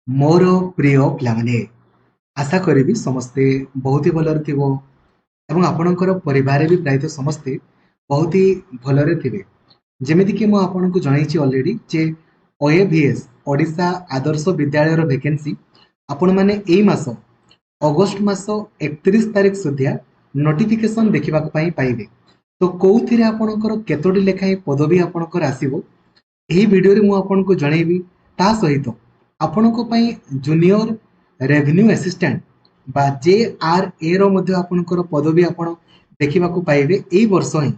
मोर प्रिय पिलामाने आशा करी समस्ते बहुत ही भलरे थिबो एवं आपणकर परिवार भी प्रायतः समस्ते बहुत ही भलरे थिबे। जेमिति कि मु आपनको जणाइछि ऑलरेडी जे ओएवीएस ओडिशा आदर्श विद्यालय वैकेंसी आपण माने एई मास अगस्त मास 31 तारिख सुधिया नोटिफिकेशन देखा पाइबे। तो कौथिरे आपणकर केतोटी लेखाई पदवी आपणकर आसीबो ଏହି ଭିଡ଼ିଓରେ ମୁଁ ଆପଣଙ୍କୁ ଜଣାଇବି। ତା ସହିତ ଆପଣଙ୍କ ପାଇଁ ଜୁନିୟର ରେଭିନ୍ୟୁ ଆସିଷ୍ଟାଣ୍ଟ ବା JRA ର ମଧ୍ୟ ଆପଣଙ୍କର ପଦବୀ ଆପଣ ଦେଖିବାକୁ ପାଇବେ। ଏଇ ବର୍ଷ ହିଁ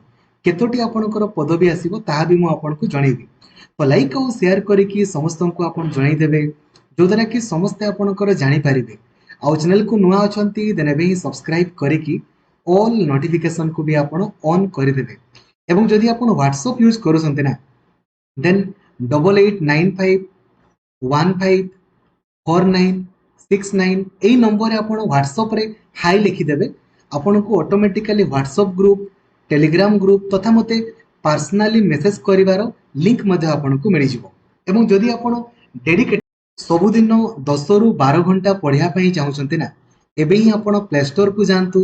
କେତୋଟି ଆପଣଙ୍କର ପଦବୀ ଆସିବ ତାହା ବି ମୁଁ ଆପଣଙ୍କୁ ଜଣାଇବି। ତ ଲାଇକ୍ ଆଉ ସେୟାର କରିକି ସମସ୍ତଙ୍କୁ ଆପଣ ଜଣାଇଦେବେ, ଯୋଉଦ୍ୱାରା କି ସମସ୍ତେ ଆପଣଙ୍କର ଜାଣିପାରିବେ। ଆଉ ଚ୍ୟାନେଲକୁ ନୂଆ ଅଛନ୍ତି ଦେନ୍ ଏବେ ହିଁ ସବସ୍କ୍ରାଇବ୍ କରିକି ଅଲ୍ ନୋଟିଫିକେସନକୁ ବି ଆପଣ ଅନ୍ କରିଦେବେ। ଏବଂ ଯଦି ଆପଣ ହ୍ୱାଟ୍ସଆପ୍ ୟୁଜ୍ କରୁଛନ୍ତି ନା then 8895154969 এই নম্বরে ଆପଣ ହ୍ୱାଟ୍ସଆପ୍ ରେ ହାଇ ଲେଖିଦେବେ। ଆପଣଙ୍କୁ automatically WhatsApp group, Telegram group ତଥା ମୋତେ ପାର୍ସନାଲି ମେସେଜ କରିବାର ଲିଙ୍କ ମଧ୍ୟ ଆପଣଙ୍କୁ ମିଳିଯିବ। ଏବଂ ଯଦି ଆପଣ ଡେଡିକେଟ ସବୁଦିନ 10 ରୁ 12 ଘଣ୍ଟା ପଢ଼ିବା ପାଇଁ ଚାହୁଁଛନ୍ତି ନା, ଏବେ ହିଁ ଆପଣ ପ୍ଲେ ଷ୍ଟୋରକୁ ଯାଆନ୍ତୁ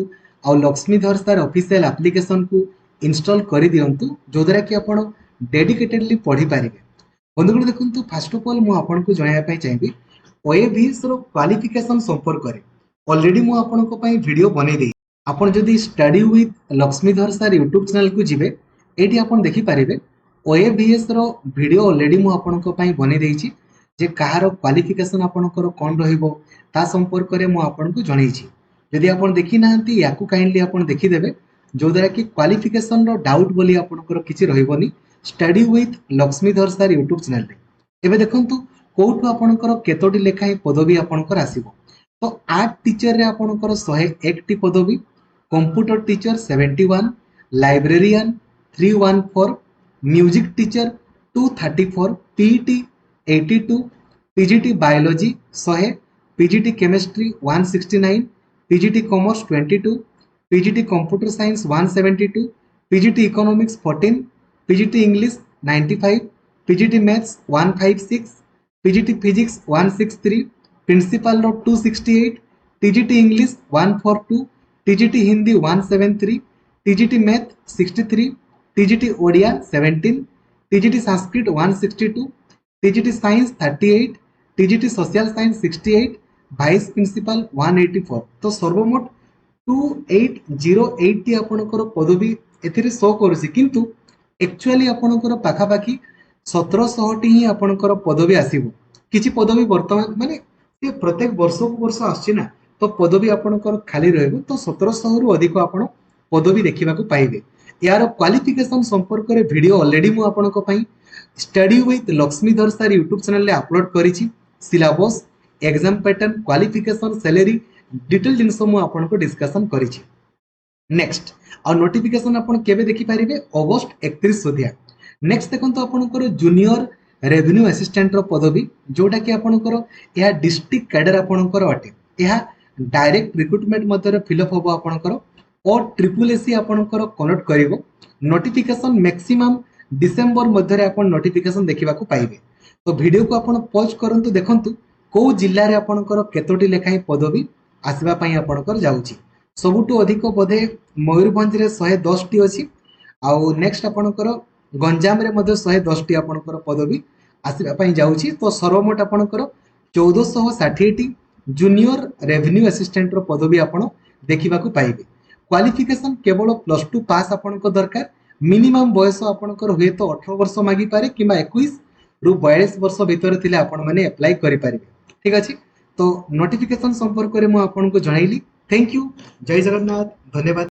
ଆଉ ଲକ୍ଷ୍ମୀଧର ସାର୍ ଅଫିସିଆଲ ଆପ୍ଲିକେସନକୁ ଇନଷ୍ଟଲ କରିଦିଅନ୍ତୁ, ଯୋଉଦ୍ୱାରା କି ଆପଣ डेडिकेटेडली पढ़ी पारे। बंधुगण देखो फास्ट अफ ऑल मुझे जनवाई चाहिए ओएवीएस रो क्वालिफिकेशन संपर्क में ऑलरेडी मुझे वीडियो बनई आपन जदि study with Laxmidhar sir YouTube channel को जिबे एठी आपन देखि पारिबे ओएवीएस रो वीडियो ऑलरेडी मु आपनको पई बने देइछि जे कहार क्वालिफिकेशन आपनकर कोन रहिबो ता संपर्क रे मु आपनको जणैछि। जदि आपन देखि नाहंती याकू काइंडली आपन देखि देबे जो द्वारा कि क्वालिफिकेशन रो डाउट बोली आपनकर किछि रहिबोनी। Study with Laxmidhar sir YouTube channel रे एबे देखंतु कोठु आपनकर केतोटी लेखाई पदवी आपनकर आसीबो। तो आर्ट टीचर रे आपनकर 101 टी पदवी, computer teacher 71, librarian 314, music teacher 234, PET 82, PGT biology 100, PGT chemistry 169, PGT commerce 22, PGT computer science 172, PGT economics 14, PGT English 95, PGT maths 156, PGT physics 163, principal 268, TGT English 142, TGT Hindi 173, TGT math 63, TGT Odia 17, TGT Sanskrit 162, TGT science 38, TGT social science 68, vice principal 184। तो सर्वमोट 2808 T आपनकर पदवी एथिरे show करूसी, किंतु actually आपनकर पाखापाखि 1700 T ही आपनकर पदवी आसीबो। किछि पदवी वर्तमान माने ये प्रत्येक वर्ष को वर्ष आछि ना, तो पदवी आपनकर खाली रहबो। तो 1700 रु अधिक आपण पदवी देखिबा को पाइबे। यार क्वालिफिकेशन संपर्क रे वीडियो ऑलरेडी मु आपनको पई study with Laxmidhar sir YouTube channel रे अपलोड करिछि। Syllabus, exam pattern, qualification, salary detail जिंस मु आपनको डिस्कशन करिछि। नेक्स्ट और नोटिफिकेशन आपण केबे देखि पारिबे अगस्त 31 सुधिया। नेक्स्ट देखंतो आपनकर जूनियर रेवेन्यू असिस्टेंट रो पदवी जोटा कि आपनकर या डिस्ट्रिक्ट कैडर आपनकर अटे। या डायरेक्ट रिक्रूटमेंट मध्यरे फिलअप होबो आपनकर और ट्रिपल एसी आपनकर कनेक्ट करिवो। नोटिफिकेशन मैक्सिमम डिसेंबर मध्यरे आपन नोटिफिकेशन देखिबा को पाइबे। तो वीडियो को आपन पॉज करंतु, देखंतु को जिल्ला रे आपनकर केतोटी लेखाई पदवी आसीबा पई आपनकर जाउची। सबुठु अधिक बोधे मयूरभंज रे 110 टी अछि। आउ नेक्स्ट आपनकर गंजाम रे मध्ये 110 टी आपनकर पदवी आसीबा पई जाउची। तो सर्वमोट आपनकर 1460 टी जूनियर रेवेन्यू असिस्टेंट रो पदवी आपण देखिबा को पाइबे। क्वालिफिकेशन केवल +2 पास आपनको दरकार। मिनिमम बयस आपनकर हुए तो 18 वर्ष मागी पारे किबा 21 रु 42 वर्ष भीतर थिले आपण माने अप्लाई करि पारिबे। ठीक अछि। तो नोटिफिकेशन संपर्क रे मु आपनको जणाइली। Thank you. जय जगन्नाथ। धन्यवाद।